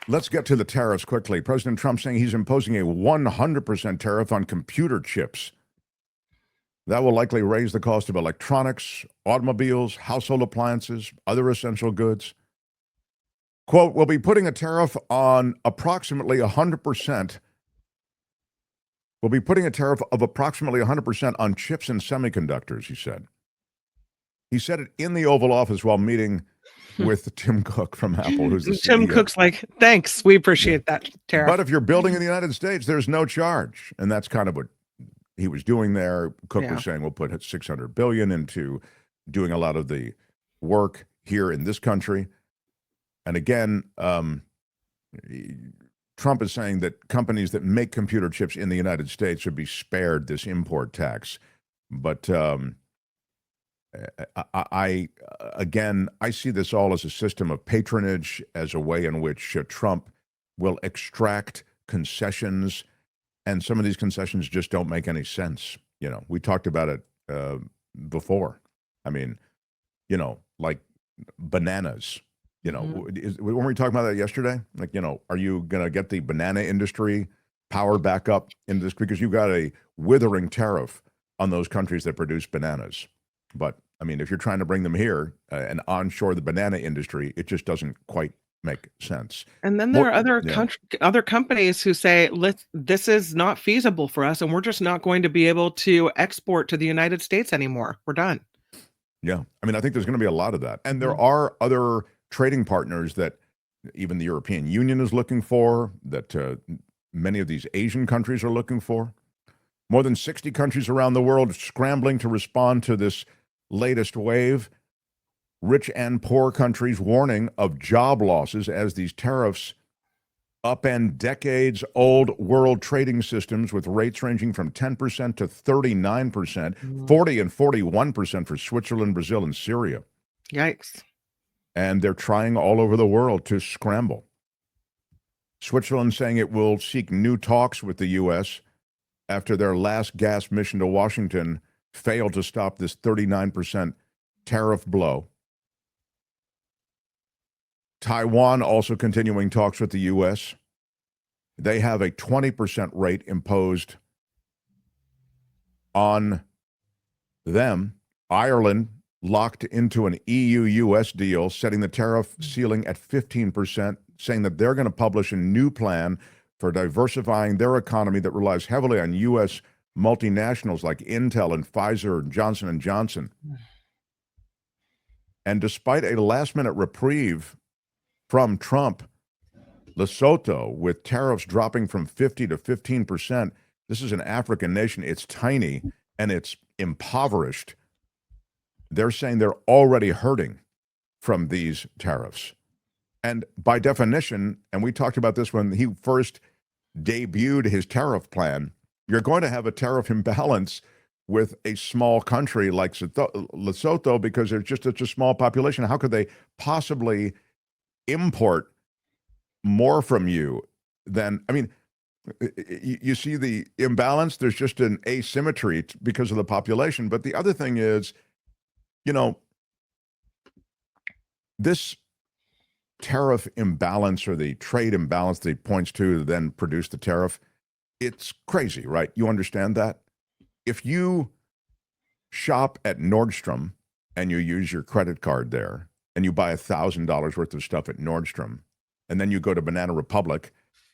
Let's get to the tariffs quickly. President Trump saying he's imposing a 100% tariff on computer chips. That will likely raise the cost of electronics, automobiles, household appliances, other essential goods. Quote, we'll be putting a tariff on approximately 100%. We'll be putting a tariff of approximately 100% on chips and semiconductors, he said. He said it in the Oval Office while meeting with Tim Cook from Apple, who's the Tim CEO. Cook's like, thanks, we appreciate that tariff. But if you're building in the United States, there's no charge. And that's kind of what he was doing there. Cook was saying we'll put $600 billion into doing a lot of the work here in this country. And again, Trump is saying that companies that make computer chips in the United States should be spared this import tax. But I see this all as a system of patronage, as a way in which Trump will extract concessions, and some of these concessions just don't make any sense. You know, we talked about it before. I mean, you know, like bananas. You know, when we talking about that yesterday, like, you know, are you going to get the banana industry powered back up in this? Because you got a withering tariff on those countries that produce bananas. But I mean, if you're trying to bring them here and onshore the banana industry, it just doesn't quite make sense. And then there are other companies who say, this is not feasible for us, and we're just not going to be able to export to the United States anymore. We're done. Yeah. I mean, I think there's going to be a lot of that. And there are other trading partners that even the European Union is looking for, that many of these Asian countries are looking for. More than 60 countries around the world are scrambling to respond to this latest wave. Rich and poor countries warning of job losses as these tariffs upend decades-old world trading systems with rates ranging from 10% to 39%, 40 and 41% for Switzerland, Brazil, and Syria. Yikes. And they're trying all over the world to scramble. Switzerland saying it will seek new talks with the U.S. after their last gasp mission to Washington failed to stop this 39% tariff blow. Taiwan also continuing talks with the U.S. They have a 20% rate imposed on them. Ireland locked into an EU-U.S. deal, setting the tariff ceiling at 15%, saying that they're going to publish a new plan for diversifying their economy that relies heavily on U.S. multinationals like Intel and Pfizer and Johnson & Johnson. And despite a last-minute reprieve from Trump, Lesotho, with tariffs dropping from 50 to 15%, this is an African nation. It's tiny and it's impoverished. They're saying they're already hurting from these tariffs. And by definition, and we talked about this when he first debuted his tariff plan, you're going to have a tariff imbalance with a small country like Lesotho because there's just such a small population. How could they possibly import more from you than, I mean, you see the imbalance, there's just an asymmetry because of the population. But the other thing is, you know, this tariff imbalance or the trade imbalance that he points to then produce the tariff, it's crazy, right? You understand that? If you shop at Nordstrom and you use your credit card there and you buy $1,000 worth of stuff at Nordstrom, and then you go to Banana Republic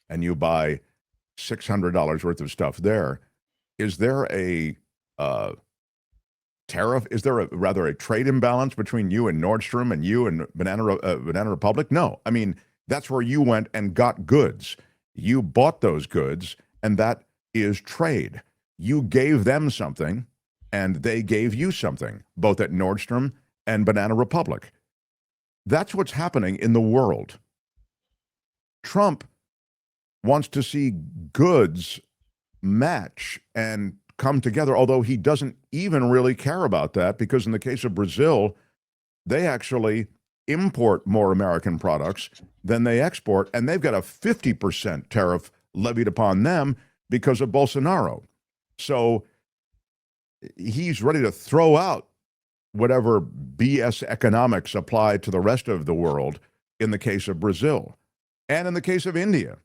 and you buy $600 worth of stuff there, is there a tariff? Is there rather a trade imbalance between you and Nordstrom and you and Banana Republic? No. I mean, that's where you went and got goods. You bought those goods, and that is trade. You gave them something, and they gave you something, both at Nordstrom and Banana Republic. That's what's happening in the world. Trump wants to see goods match and come together, although he doesn't even really care about that, because in the case of Brazil, they actually import more American products than they export, and they've got a 50% tariff levied upon them because of Bolsonaro. So he's ready to throw out whatever BS economics apply to the rest of the world in the case of Brazil. And in the case of India,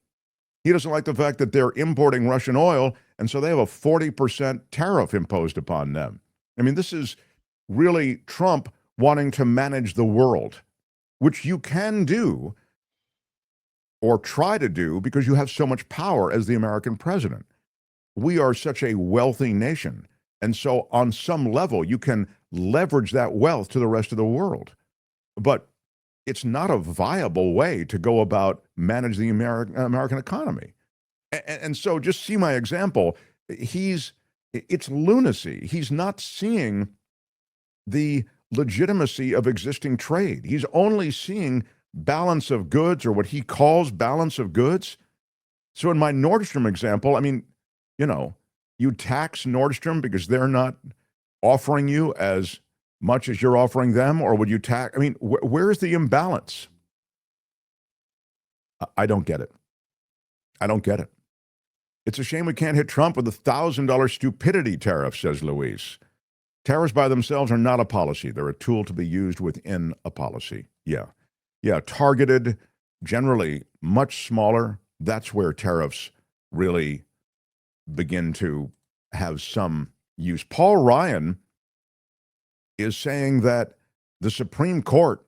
he doesn't like the fact that they're importing Russian oil, and so they have a 40% tariff imposed upon them. I mean, this is really Trump wanting to manage the world, which you can do or try to do because you have so much power as the American president. We are such a wealthy nation. And so on some level, you can leverage that wealth to the rest of the world. But it's not a viable way to go about manage the American economy. And so just see my example. It's lunacy. He's not seeing the legitimacy of existing trade. He's only seeing balance of goods, or what he calls balance of goods. So in my Nordstrom example, I mean, you tax Nordstrom because they're not offering you as much as you're offering them, or would you tax? I mean, where's the imbalance? I don't get it. I don't get it. It's a shame we can't hit Trump with $1,000 stupidity tariff, says Luis. Tariffs by themselves are not a policy. They're a tool to be used within a policy. Yeah, targeted, generally much smaller. That's where tariffs really begin to have some use. Paul Ryan is saying that the Supreme Court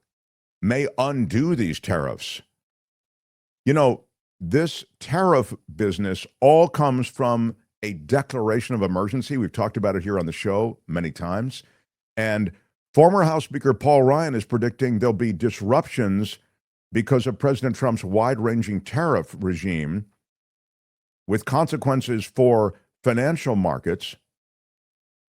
may undo these tariffs. This tariff business all comes from a declaration of emergency. We've talked about it here on the show many times. And former House Speaker Paul Ryan is predicting there'll be disruptions because of President Trump's wide-ranging tariff regime, with consequences for financial markets.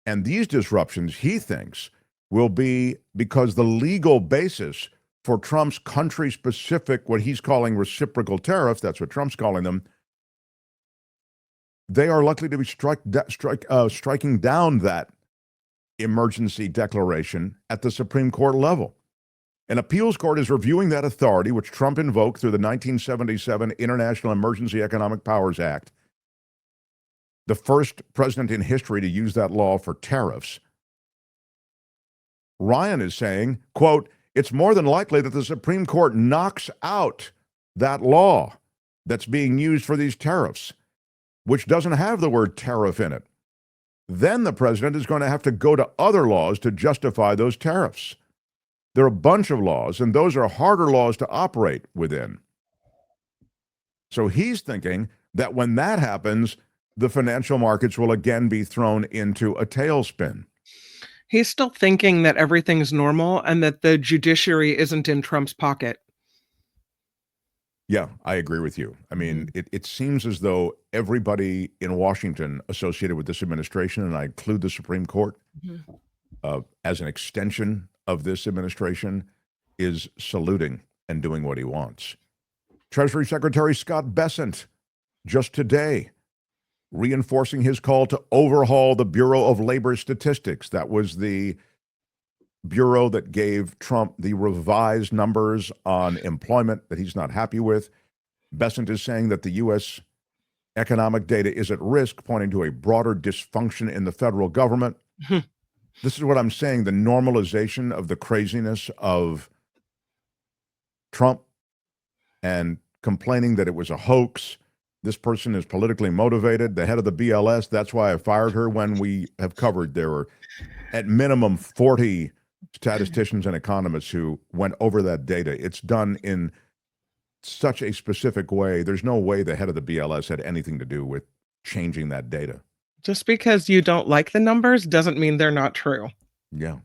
And these disruptions, he thinks, will be because the legal basis for Trump's country-specific, what he's calling reciprocal tariffs, that's what Trump's calling them, they are likely to be striking down that emergency declaration at the Supreme Court level. An appeals court is reviewing that authority, which Trump invoked through the 1977 International Emergency Economic Powers Act, the first president in history to use that law for tariffs. Ryan is saying, quote, it's more than likely that the Supreme Court knocks out that law that's being used for these tariffs, which doesn't have the word tariff in it. Then the president is going to have to go to other laws to justify those tariffs. There are a bunch of laws, and those are harder laws to operate within. So he's thinking that when that happens, the financial markets will again be thrown into a tailspin. He's still thinking that everything's normal and that the judiciary isn't in Trump's pocket. Yeah, I agree with you. I mean, it seems as though everybody in Washington associated with this administration, and I include the Supreme Court as an extension of this administration, is saluting and doing what he wants. Treasury Secretary Scott Bessent, just today, reinforcing his call to overhaul the Bureau of Labor Statistics. That was the bureau that gave Trump the revised numbers on employment that he's not happy with. Bessent is saying that the U.S. economic data is at risk, pointing to a broader dysfunction in the federal government. This is what I'm saying, the normalization of the craziness of Trump and complaining that it was a hoax. This person is politically motivated. The head of the BLS, that's why I fired her. When we have covered, there were at minimum 40 statisticians and economists who went over that data. It's done in such a specific way. There's no way the head of the BLS had anything to do with changing that data. Just because you don't like the numbers doesn't mean they're not true. Yeah.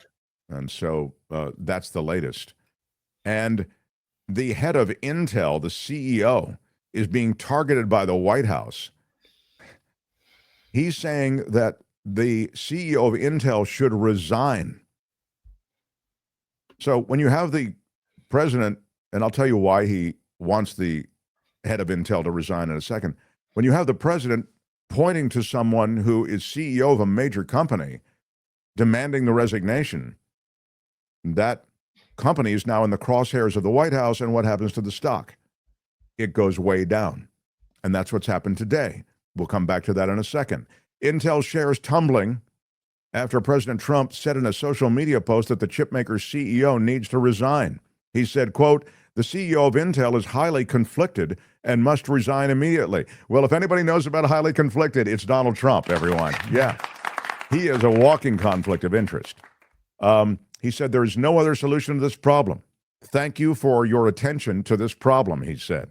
And so that's the latest. And the head of Intel, the CEO, is being targeted by the White House. He's saying that the CEO of Intel should resign. So when you have the president, and I'll tell you why he wants the head of Intel to resign in a second. When you have the president pointing to someone who is CEO of a major company demanding the resignation, that company is now in the crosshairs of the White House, and what happens to the stock? It goes way down. And that's what's happened today. We'll come back to that in a second. Intel shares tumbling after President Trump said in a social media post that the chipmaker's CEO needs to resign. He said, quote, The CEO of Intel is highly conflicted and must resign immediately. Well, if anybody knows about highly conflicted, it's Donald Trump, everyone. Yeah. He is a walking conflict of interest. He said, there is no other solution to this problem. Thank you for your attention to this problem, he said.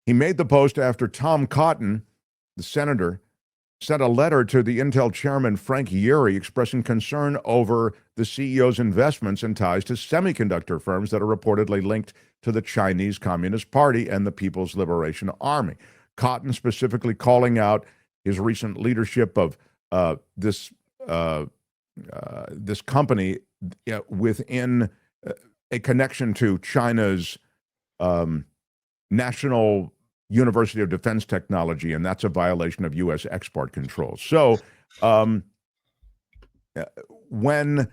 He made the post after Tom Cotton, the senator, sent a letter to the Intel chairman, Frank Yeary, expressing concern over the CEO's investments and ties to semiconductor firms that are reportedly linked to the Chinese Communist Party and the People's Liberation Army. Cotton specifically calling out his recent leadership of this company within a connection to China's National University of Defense Technology, and that's a violation of U.S. export controls. So when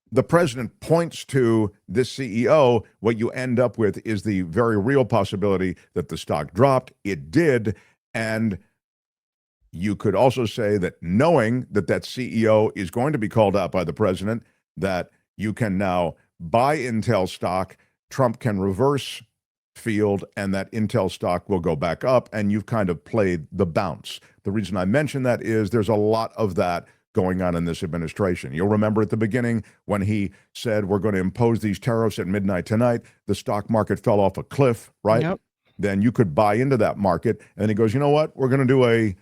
the president points to this CEO, what you end up with is the very real possibility that the stock dropped. It did. And you could also say that knowing that that CEO is going to be called out by the president, that you can now buy Intel stock, Trump can reverse field, and that Intel stock will go back up, and you've kind of played the bounce. The reason I mention that is there's a lot of that going on in this administration. You'll remember at the beginning when he said, we're going to impose these tariffs at midnight tonight, the stock market fell off a cliff, right? Yep. Then you could buy into that market, and he goes, you know what? We're going to do a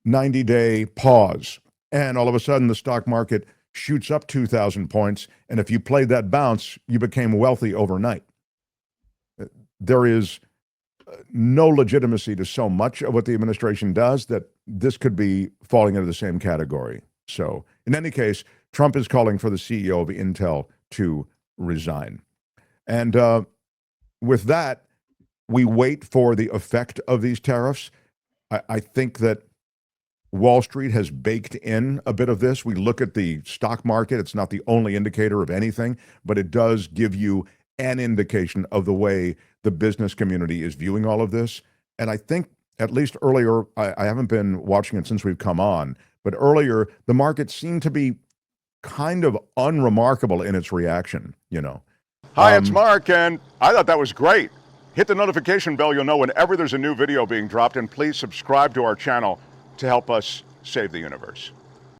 90-day pause. And all of a sudden, the stock market shoots up 2,000 points, and if you played that bounce, you became wealthy overnight. There is no legitimacy to so much of what the administration does that this could be falling into the same category. So, in any case, Trump is calling for the CEO of Intel to resign. And with that, we wait for the effect of these tariffs. I think that Wall Street has baked in a bit of this. We look at the stock market. It's not the only indicator of anything, but it does give you an indication of the way the business community is viewing all of this. And I think, at least earlier, I haven't been watching it since we've come on, but earlier, the market seemed to be kind of unremarkable in its reaction, you know. Hi, it's Mark, and I thought that was great. Hit the notification bell. You'll know whenever there's a new video being dropped, and please subscribe to our channel to help us save the universe.